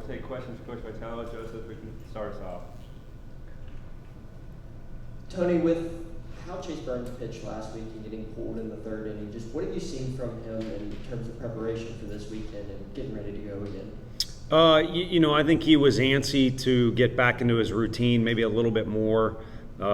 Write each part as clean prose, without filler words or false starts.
take questions for Coach Vitello. Joseph, we can start us off. Tony, with how Chase Burns pitched last week and getting pulled in the third inning, just what have you seen from him in terms of preparation for this weekend and getting ready to go again? I think he was antsy to get back into his routine, maybe a little bit more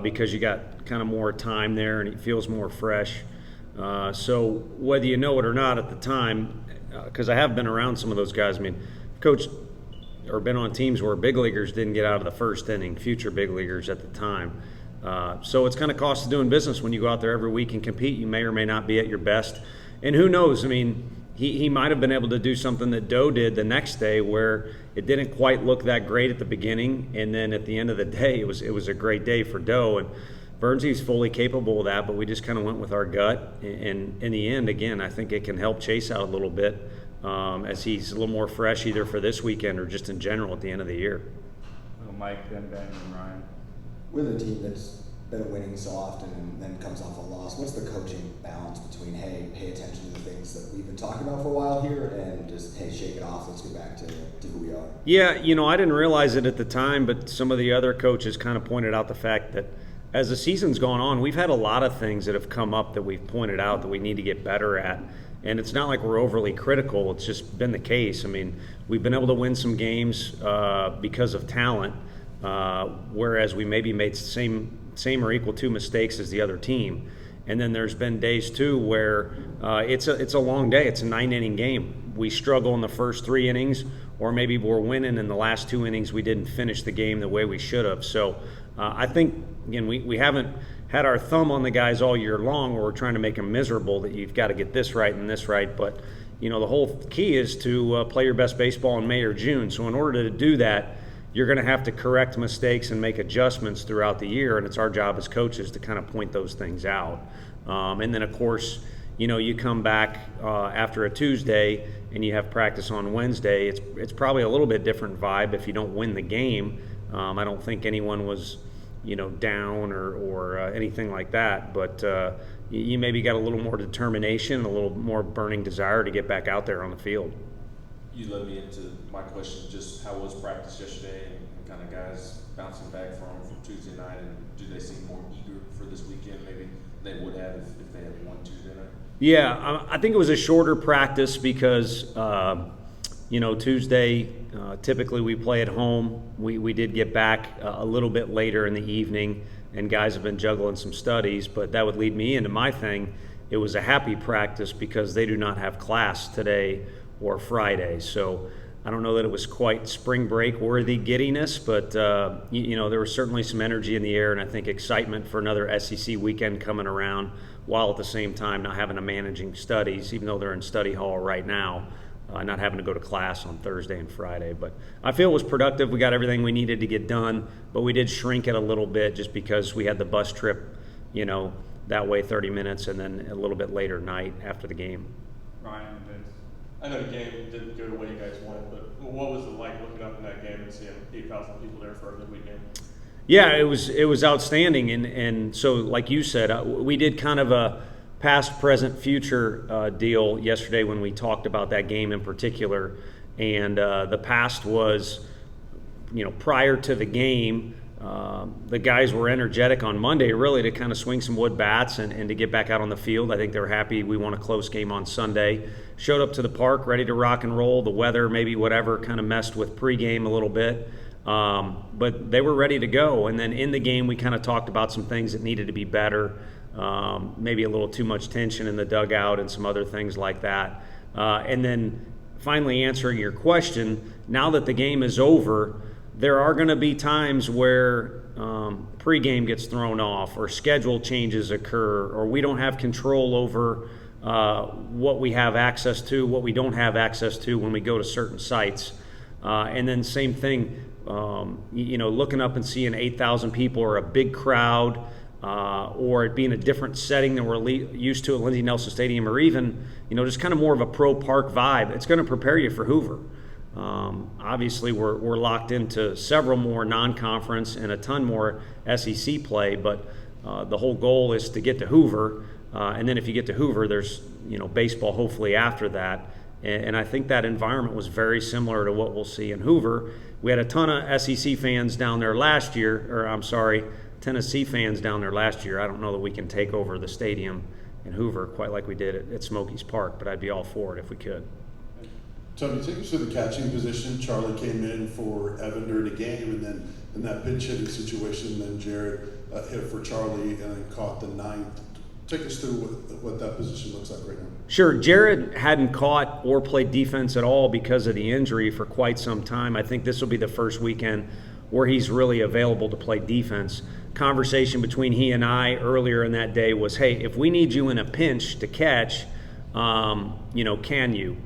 because you got kind of more time there and he feels more fresh. So whether you know it or not at the time, because I have been around some of those guys. I mean, coached or been on teams where big leaguers didn't get out of the first inning, future big leaguers at the time. So it's kind of cost of doing business when you go out there every week and compete. You may or may not be at your best. And who knows? I mean, he might have been able to do something that Doe did the next day where it didn't quite look that great at the beginning. And then at the end of the day, it was a great day for Doe. And Burnsy's fully capable of that, but we just kind of went with our gut. And in the end, again, I think it can help Chase out a little bit as he's a little more fresh either for this weekend or just in general at the end of the year. Well, Mike, then Ben, and Ryan. With a team that's been winning so often and then comes off a loss, what's the coaching balance between, hey, pay attention to the things that we've been talking about for a while here, and just, hey, shake it off, let's get back to who we are? Yeah, I didn't realize it at the time, but some of the other coaches kind of pointed out the fact that as the season's gone on, we've had a lot of things that have come up that we've pointed out that we need to get better at. And it's not like we're overly critical. It's just been the case. I mean, we've been able to win some games because of talent, whereas we maybe made same or equal to mistakes as the other team. And then there's been days too where it's a long day. It's a 9-inning game. We struggle in the first 3 innings, or maybe we're winning in the last 2 innings. We didn't finish the game the way we should have. So I think, again, we haven't had our thumb on the guys all year long where we're trying to make them miserable that you've got to get this right and this right. But, the whole key is to play your best baseball in May or June. So in order to do that, you're going to have to correct mistakes and make adjustments throughout the year, and it's our job as coaches to kind of point those things out. And then, of course, you come back after a Tuesday and you have practice on Wednesday. It's probably a little bit different vibe if you don't win the game. I don't think anyone was, down or anything like that, but you maybe got a little more determination, a little more burning desire to get back out there on the field. You led me into my question, just how was practice yesterday and kind of guys bouncing back from Tuesday night, and do they seem more eager for this weekend maybe they would have if they had won Tuesday night? Yeah, I think it was a shorter practice because, Tuesday, typically we play at home. We did get back a little bit later in the evening, and guys have been juggling some studies, but that would lead me into my thing. It was a happy practice because they do not have class today or Friday. So I don't know that it was quite spring break worthy giddiness, but there was certainly some energy in the air, and I think excitement for another SEC weekend coming around, while at the same time not having to managing studies, even though they're in study hall right now, not having to go to class on Thursday and Friday. But I feel it was productive. We got everything we needed to get done, but we did shrink it a little bit just because we had the bus trip, that way 30 minutes, and then a little bit later night after the game. Ryan and Vince. I know the game didn't go the way you guys wanted, but what was it like looking up in that game and seeing 8,000 people there for a good weekend? Yeah, it was outstanding, and so like you said, we did kind of a past, present, future deal yesterday when we talked about that game in particular, and the past was, prior to the game, the guys were energetic on Monday really to kind of swing some wood bats and to get back out on the field. I think they were happy we won a close game on Sunday. Showed up to the park ready to rock and roll. The weather, maybe whatever, kind of messed with pregame a little bit. But they were ready to go. And then in the game, we kind of talked about some things that needed to be better. Maybe a little too much tension in the dugout and some other things like that. And then finally answering your question, now that the game is over, there are going to be times where pregame gets thrown off or schedule changes occur or we don't have control over what we have access to, what we don't have access to when we go to certain sites. And then same thing, looking up and seeing 8,000 people or a big crowd or it being a different setting than we're used to at Lindsey Nelson Stadium, or even, just kind of more of a pro park vibe. It's going to prepare you for Hoover. Obviously, we're locked into several more non-conference and a ton more SEC play, but the whole goal is to get to Hoover, and then if you get to Hoover, there's baseball hopefully after that, And I think that environment was very similar to what we'll see in Hoover. We had a ton of SEC fans down there last year, or I'm sorry, Tennessee fans down there last year. I don't know that we can take over the stadium in Hoover quite like we did at Smokies Park, but I'd be all for it if we could. Tony, take us to the catching position. Charlie came in for Evan during the game, and then in that pinch hitting situation, then Jared hit for Charlie and then caught the ninth. Take us through what that position looks like right now. Sure. Jared hadn't caught or played defense at all because of the injury for quite some time. I think this will be the first weekend where he's really available to play defense. Conversation between he and I earlier in that day was, hey, if we need you in a pinch to catch, can you?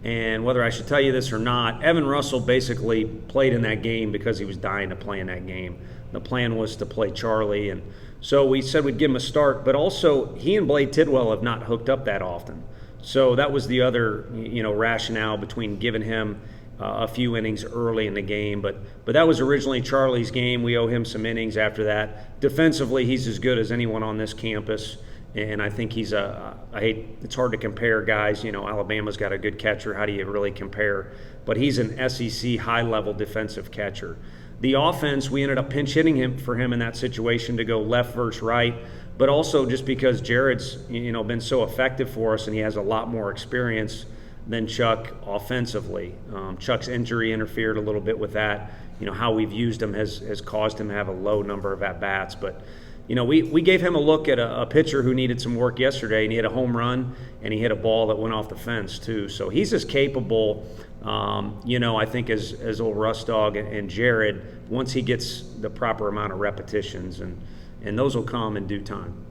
And whether I should tell you this or not, Evan Russell basically played in that game because he was dying to play in that game. The plan was to play Charlie, and so we said we'd give him a start. But also, he and Blade Tidwell have not hooked up that often. So that was the other, rationale between giving him a few innings early in the game. But that was originally Charlie's game. We owe him some innings after that. Defensively, he's as good as anyone on this campus. And I think he's it's hard to compare guys. Alabama's got a good catcher. How do you really compare? But he's an SEC high-level defensive catcher. The offense, we ended up pinch hitting for him in that situation to go left versus right, but also just because Jared's, been so effective for us and he has a lot more experience than Chuck offensively. Chuck's injury interfered a little bit with that. How we've used him has caused him to have a low number of at-bats, but we gave him a look at a pitcher who needed some work yesterday, and he hit a home run, and he hit a ball that went off the fence, too. So he's as capable, I think, as old Russ Dog and Jared, once he gets the proper amount of repetitions, and those will come in due time.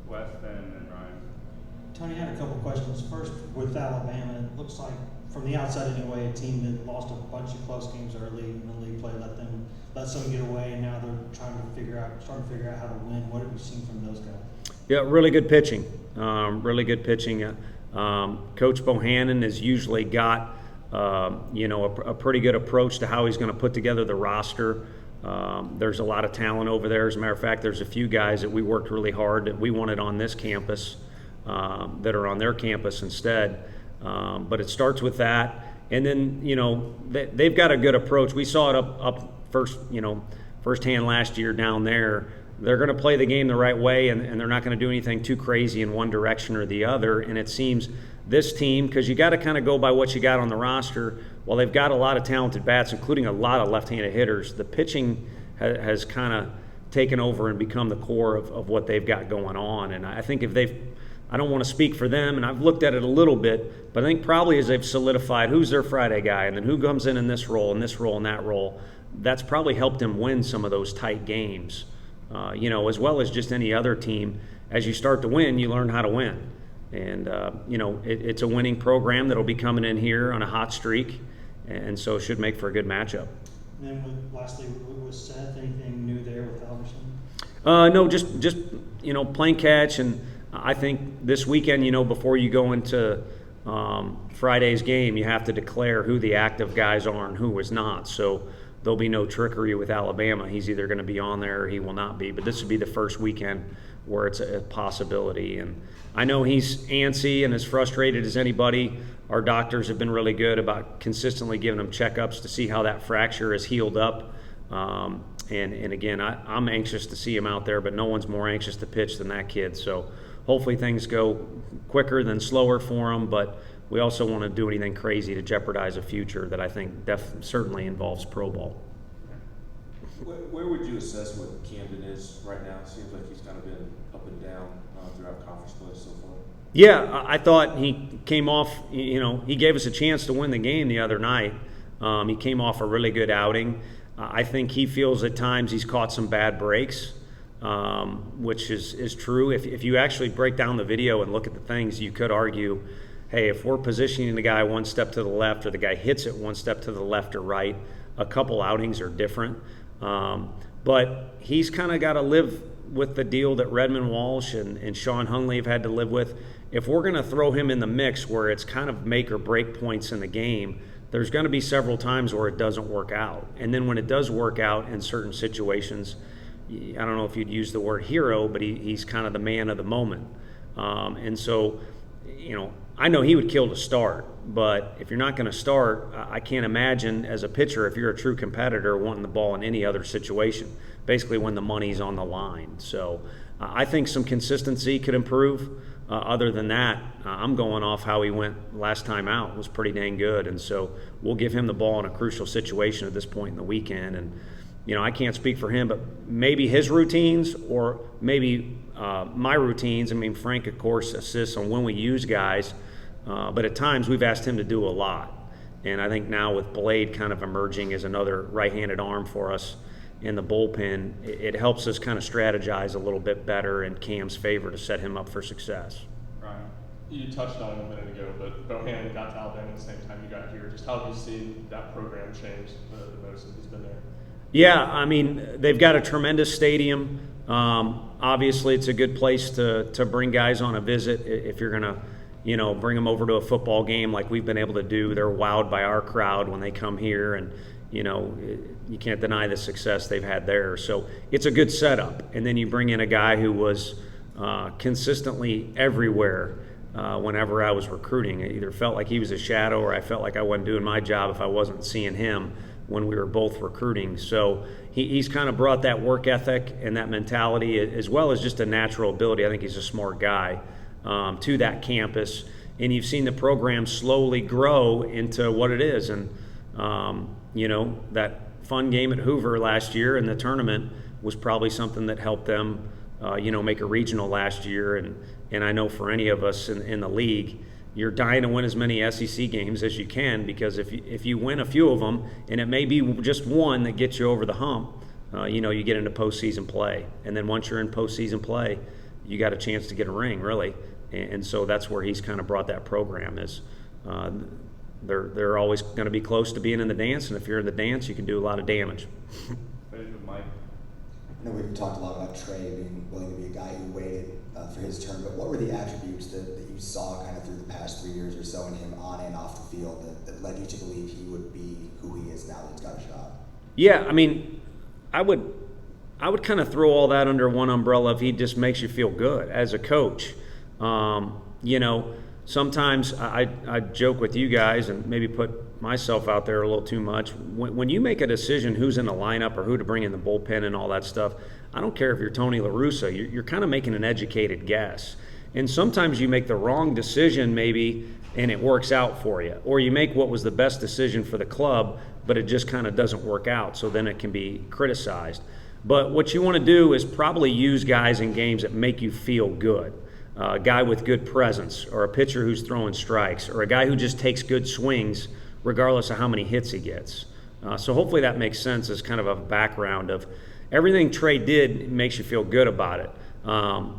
Wes, Ben, and Ryan. Tony, I had a couple questions. First, with Alabama, it looks like, from the outside anyway, a team that lost a bunch of close games early in the league play, let some get away, and now they're starting to figure out how to win. What have you seen from those guys? Yeah, really good pitching. Coach Bohannon has usually got, a pretty good approach to how he's going to put together the roster. There's a lot of talent over there. As a matter of fact, there's a few guys that we worked really hard that we wanted on this campus that are on their campus instead. But it starts with that. And then, they've got a good approach. We saw it up firsthand last year down there. They're going to play the game the right way, and they're not going to do anything too crazy in one direction or the other. And it seems this team, because you got to kind of go by what you got on the roster, while they've got a lot of talented bats, including a lot of left-handed hitters, the pitching has kind of taken over and become the core of what they've got going on. And I think I don't want to speak for them, and I've looked at it a little bit, but I think probably as they've solidified who's their Friday guy and then who comes in this role and this role and that role, that's probably helped him win some of those tight games, as well as just any other team. As you start to win, you learn how to win. And, it's a winning program that'll be coming in here on a hot streak, and so it should make for a good matchup. And then lastly, was Seth anything new there with Albertson? No, just playing catch. And I think this weekend, before you go into Friday's game, you have to declare who the active guys are and who is not. So there'll be no trickery with Alabama. He's either going to be on there or he will not be. But this would be the first weekend where it's a possibility. And I know he's antsy and as frustrated as anybody. Our doctors have been really good about consistently giving him checkups to see how that fracture has healed up. And again, I'm anxious to see him out there, but no one's more anxious to pitch than that kid. So hopefully things go quicker than slower for him, but we also want to do anything crazy to jeopardize a future that I think certainly involves pro ball. Where would you assess what Camden is right now? It seems like he's kind of been up and down throughout conference play so far. Yeah, I thought he came off, he gave us a chance to win the game the other night. He came off a really good outing. I think he feels at times he's caught some bad breaks, which is true. If you actually break down the video and look at the things, you could argue, hey, if we're positioning the guy one step to the left or the guy hits it one step to the left or right, a couple outings are different. But he's kind of got to live with the deal that Redmond Walsh and Sean Hunley have had to live with. If we're going to throw him in the mix where it's kind of make or break points in the game, there's going to be several times where it doesn't work out. And then when it does work out in certain situations, I don't know if you'd use the word hero, but he's kind of the man of the moment. And so, I know he would kill to start. but if you're not going to start, I can't imagine as a pitcher, if you're a true competitor, wanting the ball in any other situation, basically when the money's on the line. So I think some consistency could improve. Other than that, I'm going off how he went last time out. It was pretty dang good. And so we'll give him the ball in a crucial situation at this point in the weekend. And, I can't speak for him, but maybe his routines or maybe my routines. I mean, Frank, of course, assists on when we use guys. But at times we've asked him to do a lot. And I think now with Blade kind of emerging as another right-handed arm for us in the bullpen, it helps us kind of strategize a little bit better in Cam's favor to set him up for success. Ryan, you touched on it a minute ago, but Bohannon got to Alabama at the same time you got here. Just how have you seen that program change the most since he's been there? Yeah, I mean, they've got a tremendous stadium. Obviously, it's a good place to bring guys on a visit if you're going to bring them over to a football game like we've been able to do. They're wowed by our crowd when they come here, and you can't deny the success they've had there. So it's a good setup. And then you bring in a guy who was consistently everywhere whenever I was recruiting. It either felt like he was a shadow or I felt like I wasn't doing my job if I wasn't seeing him when we were both recruiting. So he's kind of brought that work ethic and that mentality, as well as just a natural ability. I think he's a smart guy to that campus. And you've seen the program slowly grow into what it is. And that fun game at Hoover last year in the tournament was probably something that helped them, make a regional last year. And I know for any of us in the league, you're dying to win as many SEC games as you can, because if you win a few of them, and it may be just one that gets you over the hump, you get into postseason play. And then once you're in postseason play, you got a chance to get a ring, really. And so that's where he's kind of brought that program is. They're always going to be close to being in the dance, and if you're in the dance, you can do a lot of damage. Mike. I know we've talked a lot about Trey being willing to be a guy who waited for his turn, but what were the attributes that you saw kind of through the past 3 years or so in him on and off the field that led you to believe he would be who he is now that he's got a shot? Yeah, I mean, I would kind of throw all that under one umbrella if he just makes you feel good as a coach. Sometimes I joke with you guys and maybe put myself out there a little too much. When you make a decision who's in the lineup or who to bring in the bullpen and all that stuff, I don't care if you're Tony La Russa, you're kind of making an educated guess. And sometimes you make the wrong decision maybe and it works out for you. Or you make what was the best decision for the club, but it just kind of doesn't work out, so then it can be criticized. But what you want to do is probably use guys in games that make you feel good. A guy with good presence, or a pitcher who's throwing strikes, or a guy who just takes good swings regardless of how many hits he gets. So hopefully that makes sense as kind of a background of everything Trey did makes you feel good about it.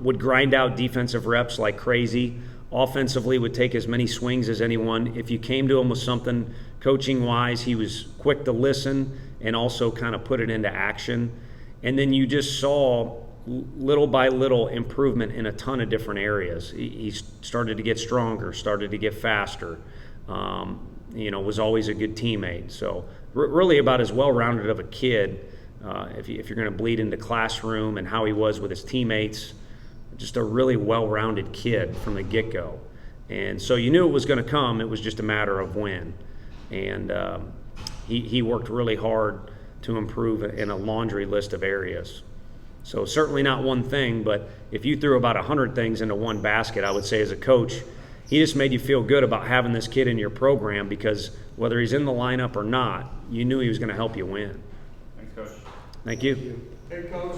Would grind out defensive reps like crazy. Offensively would take as many swings as anyone. If you came to him with something coaching-wise, he was quick to listen and also kind of put it into action. And then you just saw little by little improvement in a ton of different areas. He started to get stronger, started to get faster, was always a good teammate. So really about as well-rounded of a kid, if you're going to bleed into classroom and how he was with his teammates, just a really well-rounded kid from the get-go. And so you knew it was going to come. It was just a matter of when. And he worked really hard to improve in a laundry list of areas. So certainly not one thing, but if you threw about 100 things into one basket, I would say as a coach, he just made you feel good about having this kid in your program, because whether he's in the lineup or not, you knew he was going to help you win. Thanks, Coach. Thank you. Hey, Coach.